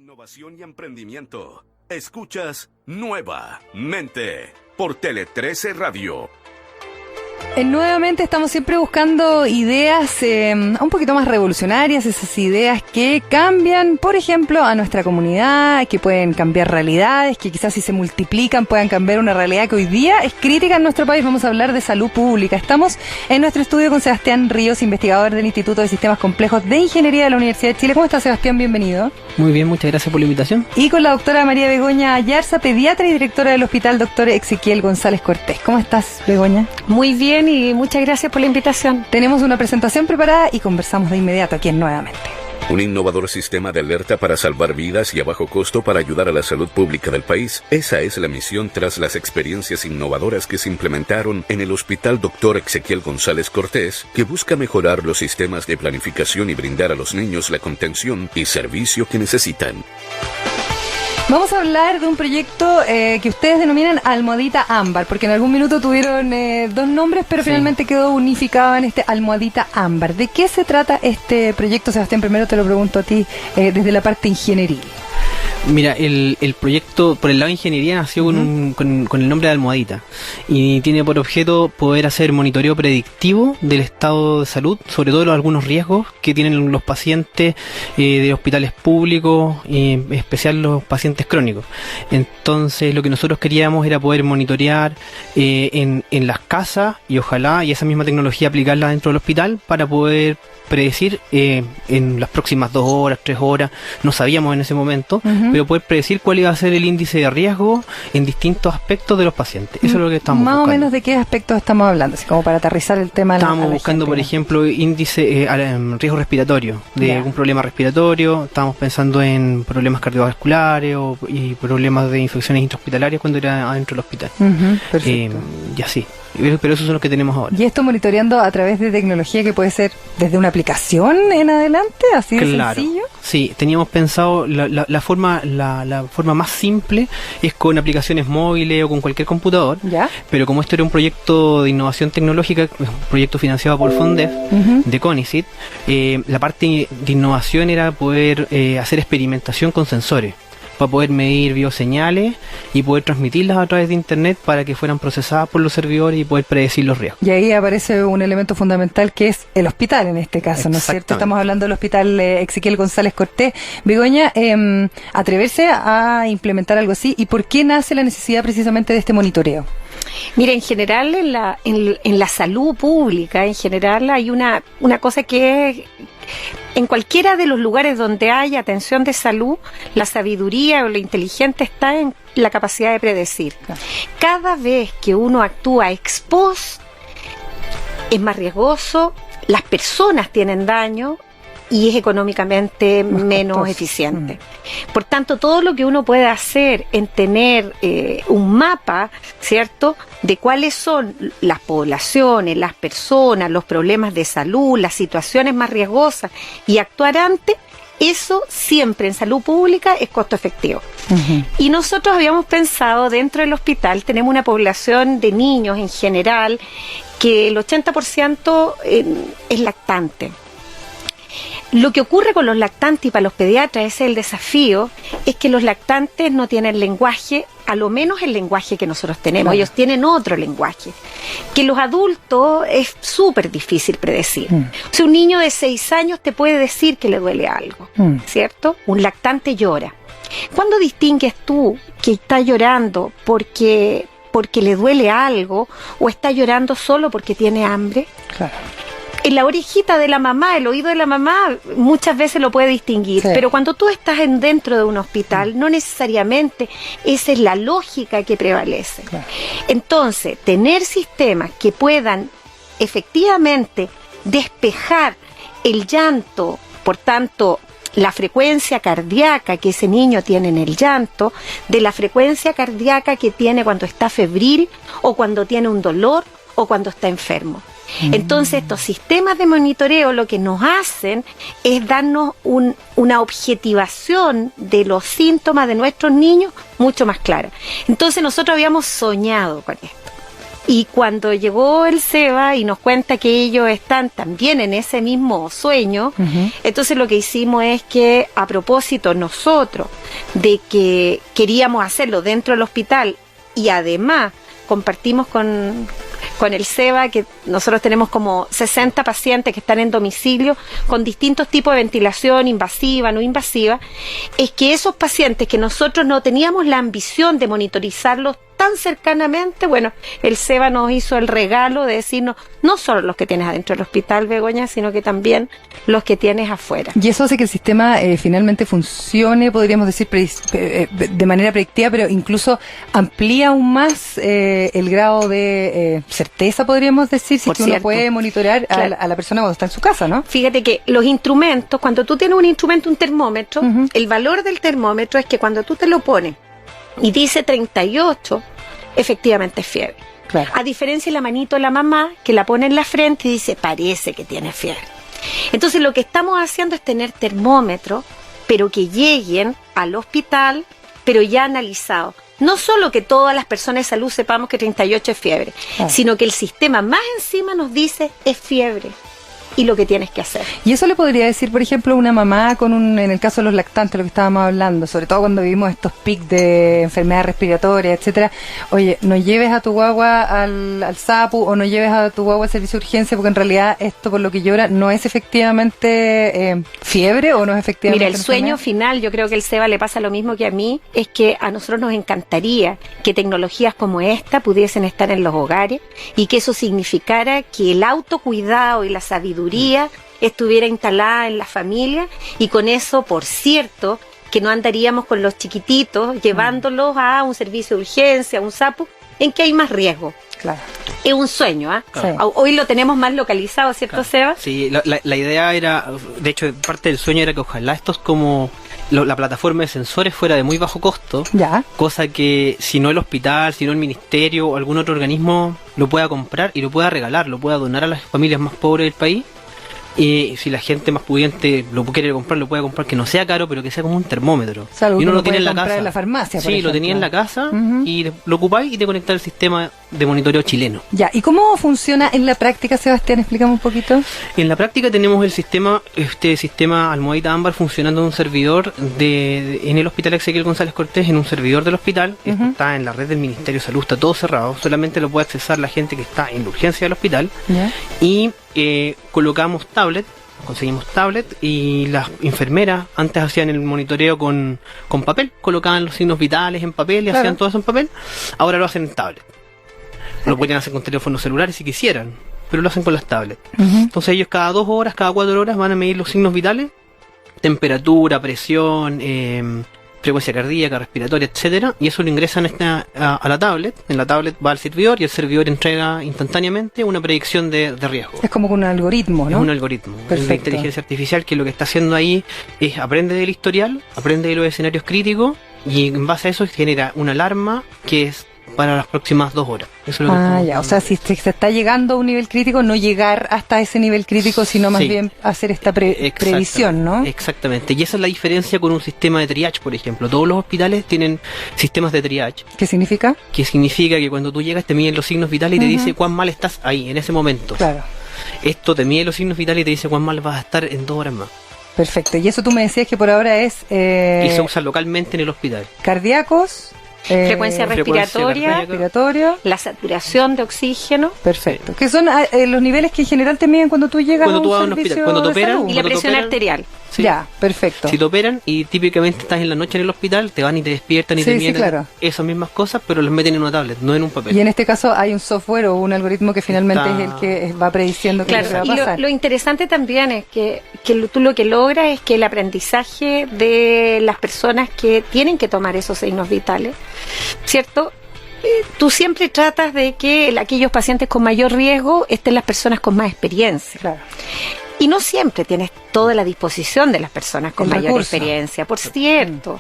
Innovación y emprendimiento. Escuchas Nuevamente por Tele 13 Radio. Nuevamente estamos siempre buscando ideas un poquito más revolucionarias, esas ideas que cambian, por ejemplo, a nuestra comunidad, que pueden cambiar realidades, que quizás si se multiplican puedan cambiar una realidad que hoy día es crítica en nuestro país. Vamos a hablar de salud pública. Estamos en nuestro estudio con Sebastián Ríos, investigador del Instituto de Sistemas Complejos de Ingeniería de la Universidad de Chile. ¿Cómo está, Sebastián? Bienvenido. Muy bien, muchas gracias por la invitación. Y con la doctora María Begoña Ayarza, pediatra y directora del Hospital Dr. Ezequiel González Cortés. ¿Cómo estás, Begoña? Muy bien y muchas gracias por la invitación. Tenemos una presentación preparada y conversamos de inmediato aquí en Nuevamente. Un innovador sistema de alerta para salvar vidas y a bajo costo para ayudar a la salud pública del país. Esa es la misión tras las experiencias innovadoras que se implementaron en el Hospital Dr. Ezequiel González Cortés, que busca mejorar los sistemas de planificación y brindar a los niños la contención y servicio que necesitan. Vamos a hablar de un proyecto que ustedes denominan Almohadita Ámbar, porque en algún minuto tuvieron dos nombres, pero finalmente quedó unificado en este Almohadita Ámbar. ¿De qué se trata este proyecto, Sebastián? Primero te lo pregunto a ti, desde la parte ingenieril. Mira, el proyecto por el lado de ingeniería nació con el nombre de Almohadita y tiene por objeto poder hacer monitoreo predictivo del estado de salud, sobre todo algunos riesgos que tienen los pacientes de hospitales públicos, en especial los pacientes crónicos. Entonces lo que nosotros queríamos era poder monitorear en las casas y ojalá y esa misma tecnología aplicarla dentro del hospital para poder predecir en las próximas 2 horas, 3 horas, no sabíamos en ese momento, pero poder predecir cuál iba a ser el índice de riesgo en distintos aspectos de los pacientes. Eso es lo que estamos buscando. Más o menos de qué aspectos estamos hablando, así como para aterrizar el tema. Estábamos buscando, por ejemplo, índice, riesgo respiratorio, de algún problema respiratorio. Estábamos pensando en problemas cardiovasculares y problemas de infecciones intrahospitalarias cuando era adentro del hospital. Y así. Pero esos son los que tenemos ahora. Y esto monitoreando a través de tecnología que puede ser desde una aplicación en adelante, así de sencillo. Sí, teníamos pensado la forma más simple es con aplicaciones móviles o con cualquier computador. ¿Ya? Pero como esto era un proyecto de innovación tecnológica, un proyecto financiado por Fondef, de CONICYT, la parte de innovación era poder hacer experimentación con sensores, para poder medir bioseñales y poder transmitirlas a través de internet para que fueran procesadas por los servidores y poder predecir los riesgos. Y ahí aparece un elemento fundamental que es el hospital en este caso, ¿no es cierto? Estamos hablando del Hospital Ezequiel González Cortés. Begoña, atreverse a implementar algo así, ¿y por qué nace la necesidad precisamente de este monitoreo? Mira, en general en la salud pública, en general hay una cosa que es, en cualquiera de los lugares donde hay atención de salud, la sabiduría o lo inteligente está en la capacidad de predecir. Claro. Cada vez que uno actúa ex post, es más riesgoso, las personas tienen daño y es económicamente menos eficiente. Por tanto, todo lo que uno puede hacer en tener un mapa, ¿cierto?, de cuáles son las poblaciones, las personas, los problemas de salud, las situaciones más riesgosas y actuar antes, eso siempre en salud pública es costo efectivo. Y nosotros habíamos pensado, dentro del hospital tenemos una población de niños en general que el 80% es lactante. Lo que ocurre con los lactantes y para los pediatras, ese es el desafío, es que los lactantes no tienen lenguaje, a lo menos el lenguaje que nosotros tenemos. Claro. Ellos tienen otro lenguaje, que los adultos es súper difícil predecir. O sea, un niño de 6 años te puede decir que le duele algo, ¿cierto? Un lactante llora. ¿Cuándo distingues tú que está llorando porque le duele algo o está llorando solo porque tiene hambre? Claro. En la orejita de la mamá, el oído de la mamá, muchas veces lo puede distinguir, pero cuando tú estás dentro de un hospital, no necesariamente esa es la lógica que prevalece. Claro. Entonces, tener sistemas que puedan efectivamente despejar el llanto, por tanto, la frecuencia cardíaca que ese niño tiene en el llanto, de la frecuencia cardíaca que tiene cuando está febril, o cuando tiene un dolor, o cuando está enfermo. Entonces estos sistemas de monitoreo lo que nos hacen es darnos una objetivación de los síntomas de nuestros niños mucho más clara. Entonces nosotros habíamos soñado con esto. Y cuando llegó el SEBA y nos cuenta que ellos están también en ese mismo sueño, entonces lo que hicimos es que, a propósito nosotros de que queríamos hacerlo dentro del hospital y además compartimos con el SEBA que nosotros tenemos como 60 pacientes que están en domicilio con distintos tipos de ventilación invasiva, no invasiva, es que esos pacientes que nosotros no teníamos la ambición de monitorizarlos tan cercanamente, bueno, el SEBA nos hizo el regalo de decirnos no solo los que tienes adentro del hospital, Begoña, sino que también los que tienes afuera. Y eso hace que el sistema finalmente funcione, podríamos decir, de manera predictiva, pero incluso amplía aún más el grado de certeza, podríamos decir, si es que uno puede monitorear a la persona cuando está en su casa, ¿no? Fíjate que los instrumentos, cuando tú tienes un instrumento, un termómetro, el valor del termómetro es que cuando tú te lo pones y dice 38, efectivamente es fiebre. Claro. A diferencia de la manito de la mamá, que la pone en la frente y dice, parece que tiene fiebre. Entonces lo que estamos haciendo es tener termómetros, pero que lleguen al hospital, pero ya analizados. No solo que todas las personas de salud sepamos que 38 es fiebre, sino que el sistema más encima nos dice, es fiebre. Y lo que tienes que hacer. Y eso le podría decir, por ejemplo, una mamá en el caso de los lactantes, lo que estábamos hablando, sobre todo cuando vivimos estos picos de enfermedades respiratorias, etcétera. Oye, no lleves a tu guagua al SAPU o no lleves a tu guagua al servicio de urgencia, porque en realidad esto, por lo que llora, no es efectivamente fiebre o no es efectivamente. Mira, el sueño final, yo creo que el SEBA le pasa lo mismo que a mí, es que a nosotros nos encantaría que tecnologías como esta pudiesen estar en los hogares y que eso significara que el autocuidado y la sabiduría estuviera instalada en la familia, y con eso, por cierto, que no andaríamos con los chiquititos llevándolos a un servicio de urgencia, a un SAPU, en que hay más riesgo. Claro. Es un sueño, ¿ah? Sí. Hoy lo tenemos más localizado, ¿cierto, Seba? Sí, la idea era, de hecho, parte del sueño era que ojalá estos como la plataforma de sensores fuera de muy bajo costo, cosa que si no el hospital, si no el ministerio o algún otro organismo lo pueda comprar y lo pueda regalar, lo pueda donar a las familias más pobres del país. Y si la gente más pudiente lo quiere comprar, lo puede comprar, que no sea caro, pero que sea como un termómetro. O sea, y uno lo tiene en la casa. En la farmacia, sí, lo tenía en la casa y lo ocupáis y te conectáis al sistema de monitoreo chileno. Ya, ¿y cómo funciona en la práctica, Sebastián? Explícame un poquito. En la práctica tenemos el sistema, Almohadita Ámbar funcionando en un servidor en el Hospital Exequiel González Cortés, en un servidor del hospital. Esto está en la red del Ministerio de Salud, está todo cerrado, solamente lo puede accesar la gente que está en la urgencia del hospital. Y colocamos conseguimos tablet, y las enfermeras antes hacían el monitoreo con papel, colocaban los signos vitales en papel y hacían todo eso en papel. Ahora lo hacen en tablet. Lo podrían hacer con teléfonos celulares si quisieran, pero lo hacen con las tablets. Entonces ellos cada 2 horas, cada 4 horas van a medir los signos vitales, temperatura, presión, frecuencia cardíaca, respiratoria, etcétera, y eso lo ingresan a la tablet. En la tablet va al servidor y el servidor entrega instantáneamente una predicción de riesgo. Es como un algoritmo, ¿no? Es un algoritmo. Perfecto. Es la inteligencia artificial, que lo que está haciendo ahí es aprende del historial, aprende de los escenarios críticos, y en base a eso genera una alarma que es para las próximas 2 horas. Eso es lo que ya. O sea, si se está llegando a un nivel crítico, no llegar hasta ese nivel crítico, sino más bien hacer esta previsión, ¿no? Exactamente. Y esa es la diferencia con un sistema de triage, por ejemplo. Todos los hospitales tienen sistemas de triage. ¿Qué significa? Que significa que cuando tú llegas te miden los signos vitales y te dice cuán mal estás ahí, en ese momento. Claro. Esto te mide los signos vitales y te dice cuán mal vas a estar en 2 horas más. Perfecto. Y eso tú me decías que por ahora es... y se usa localmente en el hospital. Cardíacos... frecuencia respiratoria, la saturación de oxígeno. Perfecto. Que son los niveles que en general te miden cuando tú llegas a un servicio cuando te operan, y la presión arterial. Sí. Ya, perfecto. Si te operan y típicamente estás en la noche en el hospital, te van y te despiertan y te miden esas mismas cosas, pero las meten en una tablet, no en un papel. Y en este caso hay un software o un algoritmo que finalmente es el que va prediciendo qué va a pasar. Y lo interesante también es que tú lo que logras es que el aprendizaje de las personas que tienen que tomar esos signos vitales, ¿cierto? Tú siempre tratas de que aquellos pacientes con mayor riesgo estén las personas con más experiencia. Claro. Y no siempre tienes toda la disposición de las personas con mayor experiencia, por cierto.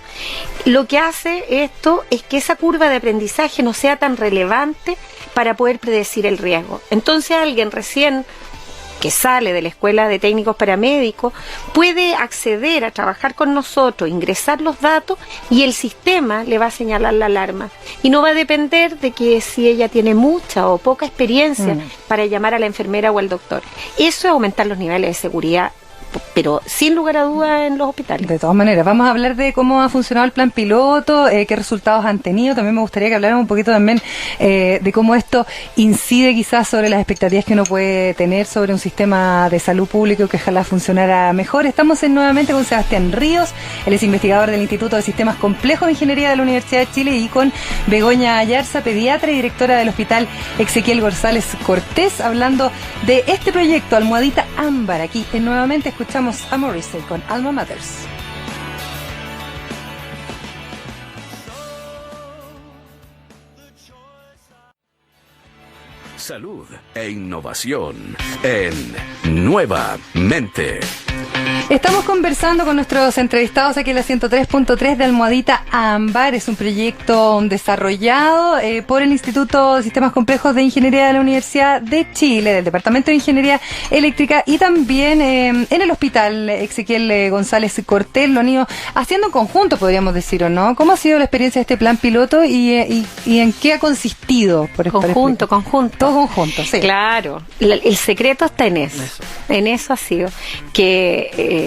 Lo que hace esto es que esa curva de aprendizaje no sea tan relevante para poder predecir el riesgo. Entonces alguien recién que sale de la Escuela de Técnicos Paramédicos puede acceder a trabajar con nosotros, ingresar los datos y el sistema le va a señalar la alarma. Y no va a depender de que si ella tiene mucha o poca experiencia para llamar a la enfermera o al doctor. Eso es aumentar los niveles de seguridad, pero sin lugar a dudas en los hospitales. De todas maneras, vamos a hablar de cómo ha funcionado el plan piloto, qué resultados han tenido. También me gustaría que habláramos un poquito también de cómo esto incide quizás sobre las expectativas que uno puede tener sobre un sistema de salud público que ojalá funcionara mejor. Estamos nuevamente con Sebastián Ríos, él es investigador del Instituto de Sistemas Complejos de Ingeniería de la Universidad de Chile, y con Begoña Ayarza, pediatra y directora del Hospital Exequiel González Cortés, hablando de este proyecto Almohadita Ámbar. Aquí nuevamente escuchamos a Morrissey con Alma Matters. Salud e innovación en Nuevamente. Estamos conversando con nuestros entrevistados aquí en la 103.3 de Almohadita Ámbar. Es un proyecto desarrollado por el Instituto de Sistemas Complejos de Ingeniería de la Universidad de Chile, del Departamento de Ingeniería Eléctrica, y también en el Hospital Exequiel González Cortés. Lo han ido haciendo en conjunto, podríamos decir, ¿o no? ¿Cómo ha sido la experiencia de este plan piloto y en qué ha consistido? Conjunto. Todo conjunto, sí. Claro, el secreto está en eso. En eso ha sido que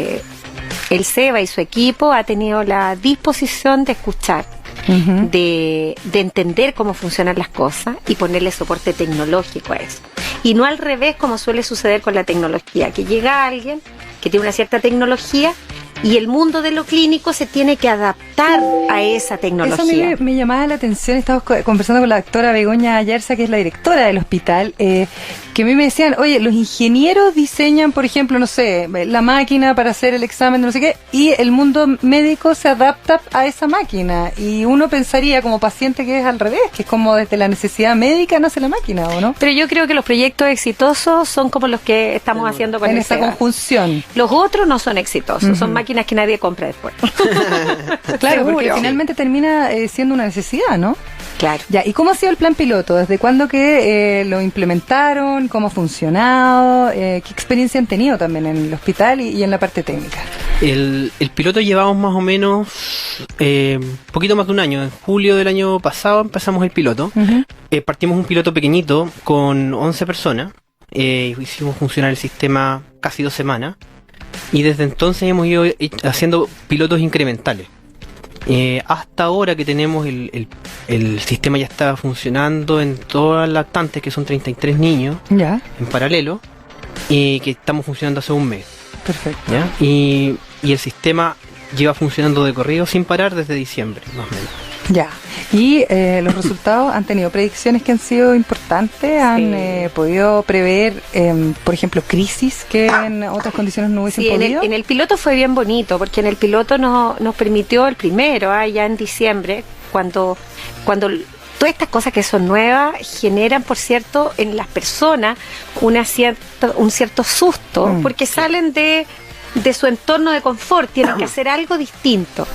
el SEBA y su equipo ha tenido la disposición de escuchar, de entender cómo funcionan las cosas y ponerle soporte tecnológico a eso. Y no al revés, como suele suceder con la tecnología, que llega alguien que tiene una cierta tecnología y el mundo de lo clínico se tiene que adaptar a esa tecnología. Eso a mí me llamaba la atención. Estamos conversando con la doctora Begoña Ayarza, que es la directora del hospital, que a mí me decían, oye, los ingenieros diseñan, por ejemplo, no sé, la máquina para hacer el examen de no sé qué, y el mundo médico se adapta a esa máquina. Y uno pensaría como paciente que es al revés, que es como desde la necesidad médica nace la máquina, ¿o no? Pero yo creo que los proyectos exitosos son como los que estamos haciendo con en el esa SEBA. Conjunción. Los otros no son exitosos, son máquinas que nadie compra después. Claro, porque Seguro. finalmente termina siendo una necesidad, ¿no? Claro. Ya, ¿y cómo ha sido el plan piloto? ¿Desde cuándo que lo implementaron? ¿Cómo ha funcionado? ¿Qué experiencia han tenido también en el hospital y en la parte técnica? El piloto llevamos más o menos poquito más de un año. En julio del año pasado empezamos el piloto. Partimos un piloto pequeñito con 11 personas. Hicimos funcionar el sistema casi 2 semanas. Y desde entonces hemos ido haciendo pilotos incrementales. Hasta ahora que tenemos el sistema ya está funcionando en todas las lactantes, que son 33 niños, Ya, en paralelo, y que estamos funcionando hace un mes. perfecto. ¿Ya? Y el sistema lleva funcionando de corrido sin parar desde diciembre, más o menos. Ya, y los resultados han tenido predicciones que han sido importantes, han podido prever, por ejemplo, crisis que en otras condiciones no hubiesen Sí, podido. en el piloto fue bien bonito, porque en el piloto nos permitió el primero, ya en diciembre, cuando todas estas cosas que son nuevas generan, por cierto, en las personas un cierto susto, porque salen de su entorno de confort, tienen que hacer algo distinto.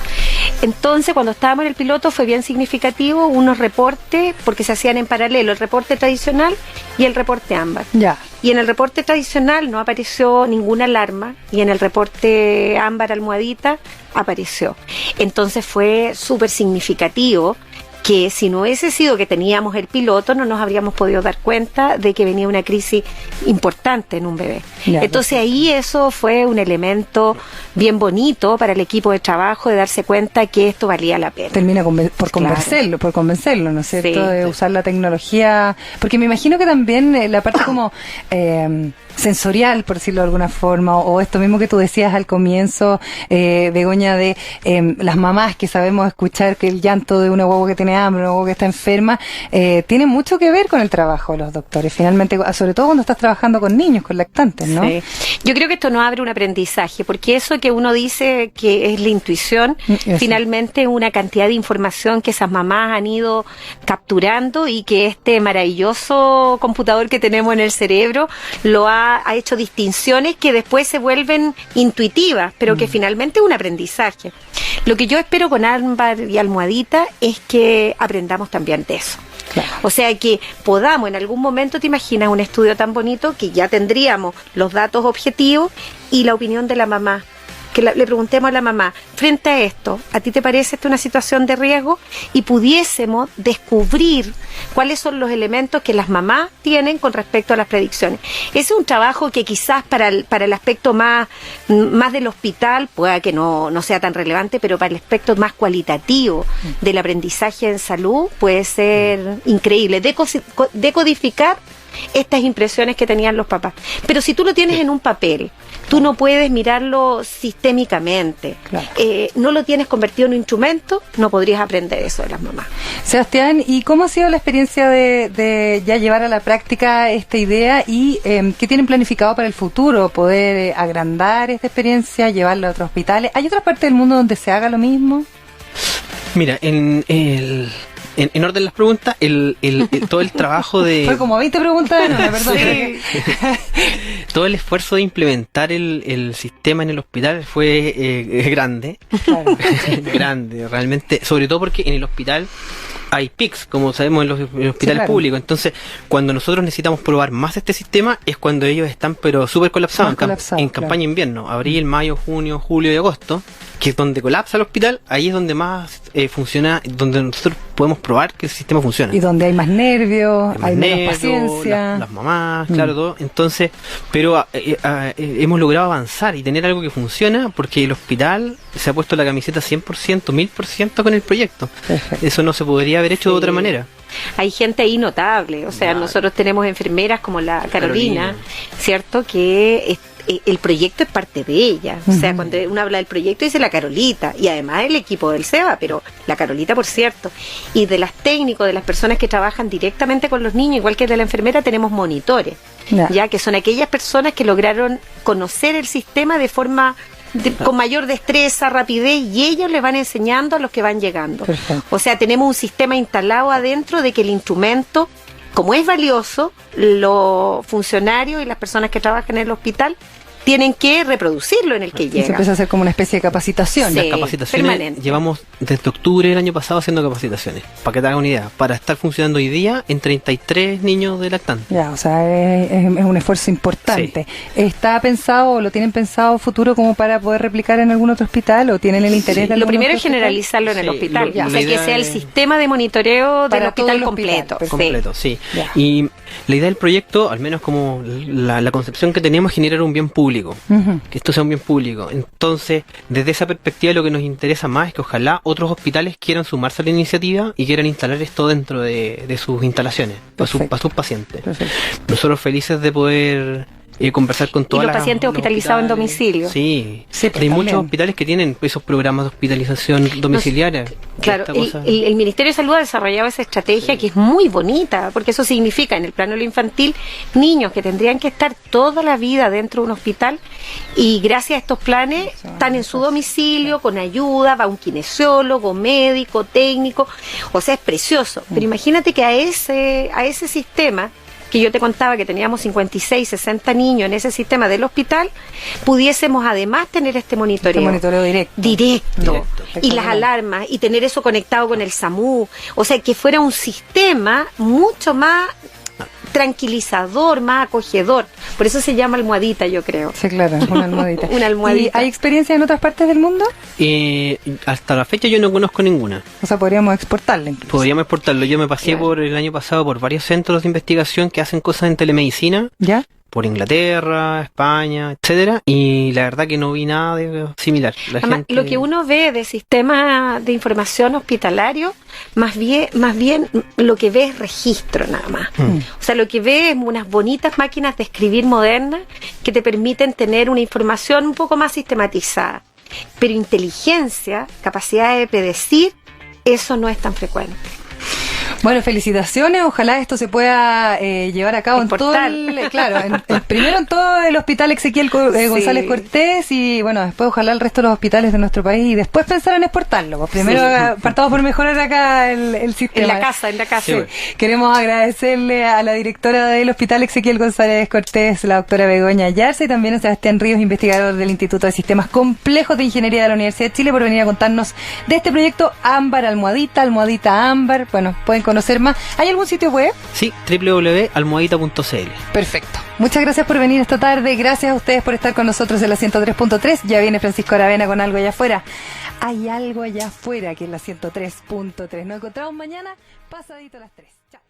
Entonces, cuando estábamos en el piloto fue bien significativo unos reportes, porque se hacían en paralelo, el reporte tradicional y el reporte ámbar. Ya, Y en el reporte tradicional no apareció ninguna alarma, y en el reporte ámbar almohadita apareció. Entonces fue súper significativo, que si no hubiese sido que teníamos el piloto, no nos habríamos podido dar cuenta de que venía una crisis importante en un bebé. Ya, Entonces ahí eso fue un elemento bien bonito para el equipo de trabajo, de darse cuenta que esto valía la pena. termina por Claro. convencerlo, ¿no es cierto? Sí. De usar la tecnología, porque me imagino que también la parte como sensorial, por decirlo de alguna forma, o esto mismo que tú decías al comienzo, Begoña, de las mamás que sabemos escuchar que el llanto de una guagua que tiene hambre, una guagua que está enferma, tiene mucho que ver con el trabajo de los doctores, finalmente, sobre todo cuando estás trabajando con niños, con lactantes, ¿no? Sí. Yo creo que esto nos abre un aprendizaje, porque eso que uno dice que es la intuición, Eso. finalmente es una cantidad de información que esas mamás han ido capturando, y que este maravilloso computador que tenemos en el cerebro lo ha hecho distinciones que después se vuelven intuitivas, pero que finalmente es un aprendizaje. Lo que yo espero con Ámbar y Almohadita es que aprendamos también de eso. Claro. O sea que podamos en algún momento, te imaginas un estudio tan bonito que ya tendríamos los datos objetivos y la opinión de la mamá. Que le preguntemos a la mamá, frente a esto, ¿a ti te parece esta una situación de riesgo? Y pudiésemos descubrir cuáles son los elementos que las mamás tienen con respecto a las predicciones. Ese es un trabajo que quizás para el aspecto más del hospital pueda que no sea tan relevante, pero para el aspecto más cualitativo del aprendizaje en salud puede ser increíble. Decodificar estas impresiones que tenían los papás. Pero si tú lo tienes en un papel, tú no puedes mirarlo sistémicamente. Claro. No lo tienes convertido en un instrumento, no podrías aprender eso de las mamás. Sebastián, ¿y cómo ha sido la experiencia de ya llevar a la práctica esta idea y qué tienen planificado para el futuro? ¿Poder agrandar esta experiencia, llevarla a otros hospitales? ¿Hay otras partes del mundo donde se haga lo mismo? Mira, en orden las preguntas, todo el trabajo de... Fue como 20 preguntas en una, perdón. Sí. Todo el esfuerzo de implementar el sistema en el hospital fue grande. Claro. Grande, realmente. Sobre todo porque en el hospital hay PICs, como sabemos en los hospitales claro. públicos. Entonces, cuando nosotros necesitamos probar más este sistema, es cuando ellos están pero súper colapsados. En campaña invierno, abril, mayo, junio, julio y agosto, que es donde colapsa el hospital, ahí es donde más funciona, donde nosotros podemos probar que el sistema funciona. Y donde hay más nervios, hay menos nervios, paciencia. las mamás, claro, todo. Entonces, pero hemos logrado avanzar y tener algo que funciona porque el hospital se ha puesto la camiseta 100%, 1000% con el proyecto. Perfecto. Eso no se podría haber hecho de otra manera. Hay gente ahí notable, o sea, Claro. nosotros tenemos enfermeras como la Carolina, ¿cierto? Que el proyecto es parte de ella. O sea, cuando uno habla del proyecto dice la Carolita, y además el equipo del SEBA, pero la Carolita, por cierto. Y de las técnicos, de las personas que trabajan directamente con los niños, igual que de la enfermera, tenemos monitores, ya que son aquellas personas que lograron conocer el sistema de forma con mayor destreza, rapidez, y ellos les van enseñando a los que van llegando. Perfecto. O sea, tenemos un sistema instalado adentro de que el instrumento, como es valioso, los funcionarios y las personas que trabajan en el hospital tienen que reproducirlo en el que Y se llega. empieza a hacer como una especie de capacitación. Sí. Las capacitaciones, permanente. llevamos desde octubre del año pasado haciendo capacitaciones, para que te hagas una idea, para estar funcionando hoy día en 33 niños de lactantes. Ya, o sea, es un esfuerzo importante. ¿Está pensado o lo tienen pensado futuro como para poder replicar en algún otro hospital o tienen el interés de Lo algún primero otro es generalizarlo en el Sí, hospital, lo- o la sea, que idea sea el es- sistema de monitoreo del Para todo hospital el hospital, completo. perfecto. Completo, sí. Ya. Y la idea del proyecto, al menos como la concepción que tenemos, es generar un bien público. Ujú. Que esto sea un bien público. Entonces, desde esa perspectiva, lo que nos interesa más es que ojalá otros hospitales quieran sumarse a la iniciativa y quieran instalar esto dentro de sus instalaciones, Perfecto. para sus pacientes. Perfecto. Nosotros felices de poder conversar con todas los pacientes hospitalizados en domicilio. Sí, Sí, pues, hay muchos también. hospitales que tienen esos programas de hospitalización domiciliaria. Claro, Esta cosa- el Ministerio de Salud ha desarrollado esa estrategia que es muy bonita, porque eso significa en el plano de lo infantil niños que tendrían que estar toda la vida dentro de un hospital y gracias a estos planes están en su domicilio con ayuda, va un kinesiólogo, médico, técnico, o sea, es precioso. Pero imagínate que a ese sistema que yo te contaba que teníamos 56, 60 niños en ese sistema del hospital, pudiésemos además tener este monitoreo. Este monitoreo directo. Directo. Y las alarmas, y tener eso conectado con el SAMU. O sea, que fuera un sistema mucho más tranquilizador, más acogedor. Por eso se llama almohadita, yo creo. Sí, claro, una almohadita. Una almohadita. ¿Y hay experiencia en otras partes del mundo? Hasta la fecha yo no conozco ninguna. O sea, podríamos exportarla incluso. Podríamos exportarlo. Yo me pasé Claro. por el año pasado por varios centros de investigación que hacen cosas en telemedicina, ¿Ya? por Inglaterra, España, etcétera, y la verdad que no vi nada de similar. La Además, gente- lo que uno ve de sistema de información hospitalario, más bien lo que ve es registro nada más. O sea, lo que ve es unas bonitas máquinas de escribir modernas que te permiten tener una información un poco más sistematizada. Pero inteligencia, capacidad de predecir, eso no es tan frecuente. Bueno, felicitaciones. Ojalá esto se pueda llevar a cabo Exportar. en todo claro, primero en todo el hospital Ezequiel González Sí. Cortés y bueno, después ojalá el resto de los hospitales de nuestro país y después pensar en exportarlo. Pues primero partamos por mejorar acá el sistema. En la casa. Sí, bueno. Queremos agradecerle a la directora del Hospital Ezequiel González Cortés, la doctora Begoña Yarza, y también a Sebastián Ríos, investigador del Instituto de Sistemas Complejos de Ingeniería de la Universidad de Chile, por venir a contarnos de este proyecto Ámbar, almohadita Ámbar. Bueno, pueden conocer más. ¿Hay algún sitio web? Sí, www.almohadita.cl. Perfecto. Muchas gracias por venir esta tarde. Gracias a ustedes por estar con nosotros en la 103.3. Ya viene Francisco Aravena con algo allá afuera. Hay algo allá afuera que es la 103.3. Nos encontramos mañana pasadito a las 3. Chao.